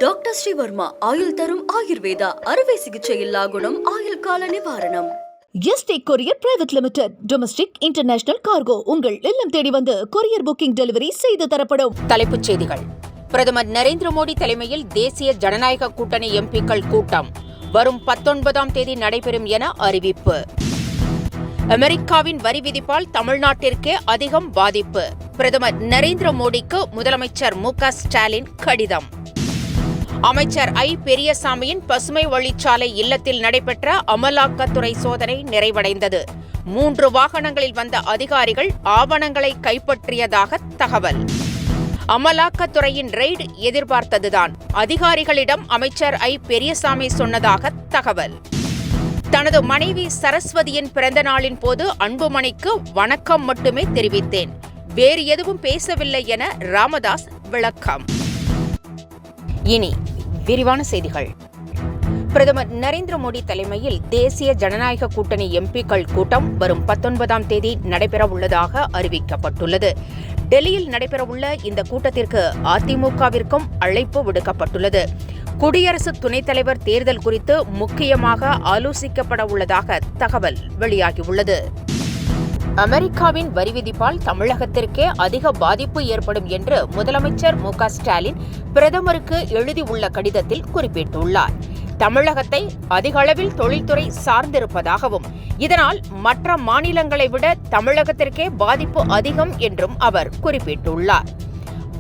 Doctor Sreevarma ஆயுள் தரும் ஆயுர்வேதா அறுவை சிகிச்சையில்லா குணம் ஆயுள் கால நிவாரணம். Yesterday courier private limited. Domestic international cargo உங்கள் இல்லம் தேடி வந்து கொரியர் புக்கிங் டெலிவரி செய்து தரப்படும். தலைப்புச் செய்திகள். பிரதமர் நரேந்திர மோடி தலைமையில் தேசிய ஜனநாயக கூட்டணி எம்பிக்கள் கூட்டம் வரும் 19ஆம் தேதி நடைபெறும் என அறிவிப்பு. அமெரிக்காவின் வரி விதிப்பால் தமிழ்நாட்டிற்கே அதிகம் பாதிப்பு. பிரதமர் நரேந்திர மோடிக்கு முதலமைச்சர் மு.க. ஸ்டாலின் கடிதம். அமைச்சர் ஐ. பெரியசாமியின் பசுமை வழிச்சாலை இல்லத்தில் நடைபெற்ற அமலாக்கத்துறை சோதனை நிறைவடைந்தது. 3 வாகனங்களில் வந்த அதிகாரிகள் ஆவணங்களை கைப்பற்றியதாக தகவல். அமலாக்கத்துறையின் ரெய்டு எதிர்பார்த்ததுதான், அதிகாரிகளிடம் அமைச்சர் ஐ. பெரியசாமி சொன்னதாக தகவல். தனது மனைவி சரஸ்வதியின் பிறந்த நாளின் போது அன்புமணிக்கு வணக்கம் மட்டுமே தெரிவித்தேன், வேறு எதுவும் பேசவில்லை என ராமதாஸ் விளக்கம். இனி விரிவான செய்திகள். பிரதமர் நரேந்திர மோடி தலைமையில் தேசிய ஜனநாயக கூட்டணி எம்பிக்கள் கூட்டம் வரும் 19ஆம் தேதி நடைபெறவுள்ளதாக அறிவிக்கப்பட்டுள்ளது. டெல்லியில் நடைபெறவுள்ள இந்த கூட்டத்திற்கு அதிமுகவிற்கும் அழைப்பு விடுக்கப்பட்டுள்ளது. குடியரசு துணைத் தலைவர் தேர்தல் குறித்து முக்கியமாக ஆலோசிக்கப்பட உள்ளதாக தகவல் வெளியாகியுள்ளது. அமெரிக்காவின் வரி விதிப்பால் தமிழகத்திற்கே அதிக பாதிப்பு ஏற்படும் என்று முதலமைச்சர் மு.க. ஸ்டாலின் பிரதமருக்கு எழுதியுள்ள கடிதத்தில் குறிப்பிட்டுள்ளார். தமிழகத்தை அதிக அளவில் தொழில்துறை சார்ந்திருப்பதாகவும், இதனால் மற்ற மாநிலங்களை விட தமிழகத்திற்கே பாதிப்பு அதிகம் என்றும் அவர் குறிப்பிட்டுள்ளார்.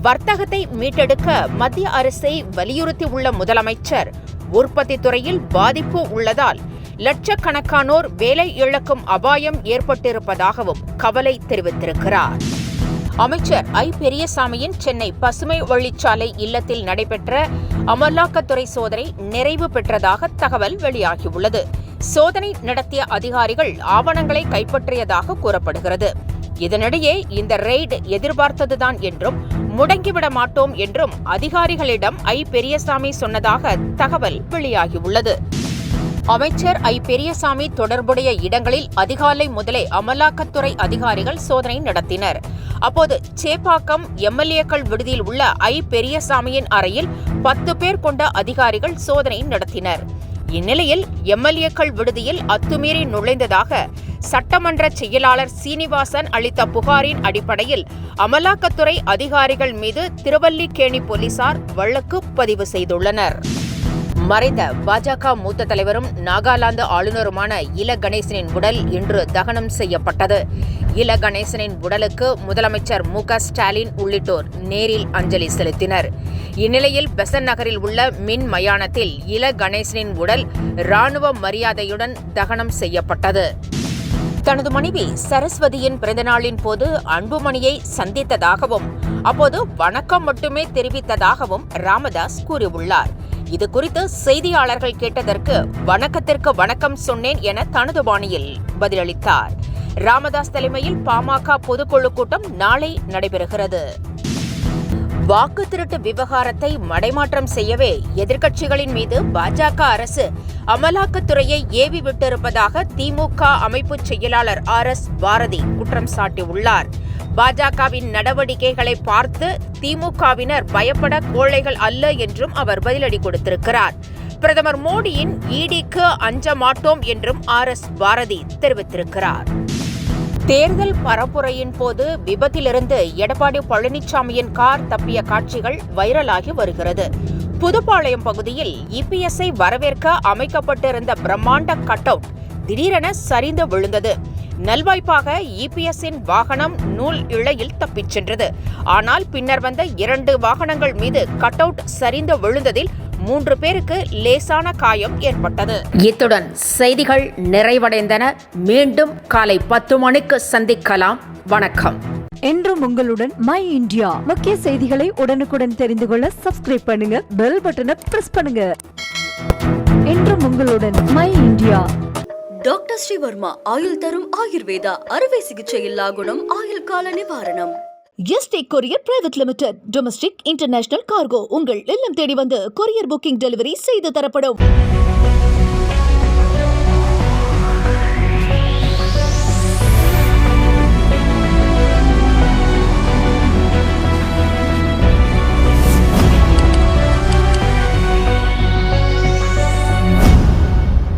வர்த்தகத்தை மீட்டெடுக்க மத்திய அரசை வலியுறுத்தியுள்ள முதலமைச்சர், உற்பத்தி துறையில் பாதிப்பு உள்ளதால் லட்சக்கணக்கானோர் வேலை இழக்கும் அபாயம் ஏற்பட்டிருப்பதாகவும் கவலை தெரிவித்திருக்கிறார். அமைச்சர் ஐ. பெரியசாமியின் சென்னை பசுமை வழிச்சாலை இல்லத்தில் நடைபெற்ற அமலாக்கத்துறை சோதனை நிறைவு பெற்றதாக தகவல் வெளியாகியுள்ளது. சோதனை நடத்திய அதிகாரிகள் ஆவணங்களை கைப்பற்றியதாக கூறப்படுகிறது. இதனிடையே இந்த ரெய்டு எதிர்பார்த்ததுதான் என்றும், முடங்கிவிட மாட்டோம் என்றும் அதிகாரிகளிடம் ஐ. பெரியசாமி சொன்னதாக தகவல் வெளியாகியுள்ளது. அமைச்சர் ஐ. பெரியசாமி தொடர்புடைய இடங்களில் அதிகாலை முதலே அமலாக்கத்துறை அதிகாரிகள் சோதனை நடத்தினர். அப்போது சேப்பாக்கம் எம்எல்ஏக்கள் விடுதியில் உள்ள ஐ. பெரியசாமியின் அறையில் 10 பேர் கொண்ட அதிகாரிகள் சோதனை நடத்தினர். இந்நிலையில் எம்எல்ஏக்கள் விடுதியில் அத்துமீறி நுழைந்ததாக சட்டமன்ற செயலாளர் சீனிவாசன் அளித்த புகாரின் அடிப்படையில் அமலாக்கத்துறை அதிகாரிகள் மீது திருவல்லிக்கேணி போலீசார் வழக்கு பதிவு செய்துள்ளனர். மறைந்த பாஜக மூத்த தலைவரும் நாகாலாந்து ஆளுநருமான இல கணேசனின் உடல் இன்று தகனம் செய்யப்பட்டது. இல கணேசனின் உடலுக்கு முதலமைச்சர் மு.க. ஸ்டாலின் உள்ளிட்டோர் நேரில் அஞ்சலி செலுத்தினர். இந்நிலையில் பெசன்ட் நகரில் உள்ள மின் மயானத்தில் இல கணேசனின் உடல் ராணுவ மரியாதையுடன் தகனம் செய்யப்பட்டது. தனது மனைவி சரஸ்வதியின் பிறந்தநாளின் போது அன்புமணியை சந்தித்ததாகவும், அப்போது வணக்கம் மட்டுமே தெரிவித்ததாகவும் ராமதாஸ் கூறியுள்ளார். இதுகுறித்து செய்தியாளர்கள் கேட்டதற்கு வணக்கத்திற்கு வணக்கம் சொன்னேன் என தனது பாணியில் பதிலளித்தார். ராமதாஸ் தலைமையில் பாமக பொதுக்குழு கூட்டம் நாளை நடைபெறுகிறது. வாக்கு திருட்டு விவகாரத்தை மடைமாற்றம் செய்யவே எதிர்க்கட்சிகளின் மீது பாஜக அரசு அமலாக்கத்துறையை ஏவி விட்டிருப்பதாக திமுக அமைப்பு செயலாளர் RS பாரதி குற்றம் சாட்டியுள்ளார். பாஜகவின் நடவடிக்கைகளை பார்த்து திமுகவினர் பயப்பட கோழைகள் அல்ல என்றும் அவர் பதிலடி கொடுத்திருக்கிறார். பிரதமர் மோடியின் ஈடிக்கு அஞ்ச மாட்டோம் என்றும் RS பாரதி தெரிவித்திருக்கிறார். தேர்தல் பரப்புரையின் போது விபத்திலிருந்து எடப்பாடி பழனிசாமியின் கார் தப்பிய காட்சிகள் வைரலாகி வருகிறது. புதுப்பாளையம் பகுதியில் இபிஎஸ்ஐ வரவேற்க அமைக்கப்பட்டிருந்த பிரம்மாண்ட கட் அவுட் திடீரென சரிந்து விழுந்தது. நல்வாய்ப்பாக இபிஎஸ்ஸின் வாகனம் நூல் இழையில் தப்பிச் சென்றது. ஆனால் பின்னர் வந்த 2 வாகனங்கள் மீது கட் அவுட் சரிந்து விழுந்ததில் 3 பேருக்கு லேசான காயம் ஏற்பட்டது. இத்துடன் செய்திகள் நிறைவடைந்தன. மீண்டும் காலை 10 மணிக்கு சந்திக்கலாம். வணக்கம். என்றும் உங்களுடன் மை இந்தியா. முக்கிய செய்திகளை உடனுக்குடன் தெரிந்து கொள்ள சப்ஸ்கிரைப் பண்ணுங்க, பெல் பட்டனை பிரஸ் பண்ணுங்க. என்றும் உங்களுடன் மை இந்தியா. டாக்டர் ஸ்ரீவர்மா ஆயுள் தரும் ஆயுர்வேதா அறுவை சிகிச்சையில்லா குணம் ஆயுள் கால நிவாரணம். Yesterday courier private limited. Domestic international cargo உங்கள் இல்லம் தேடி வந்து கொரியர் புக்கிங் டெலிவரி செய்து தரப்படும்.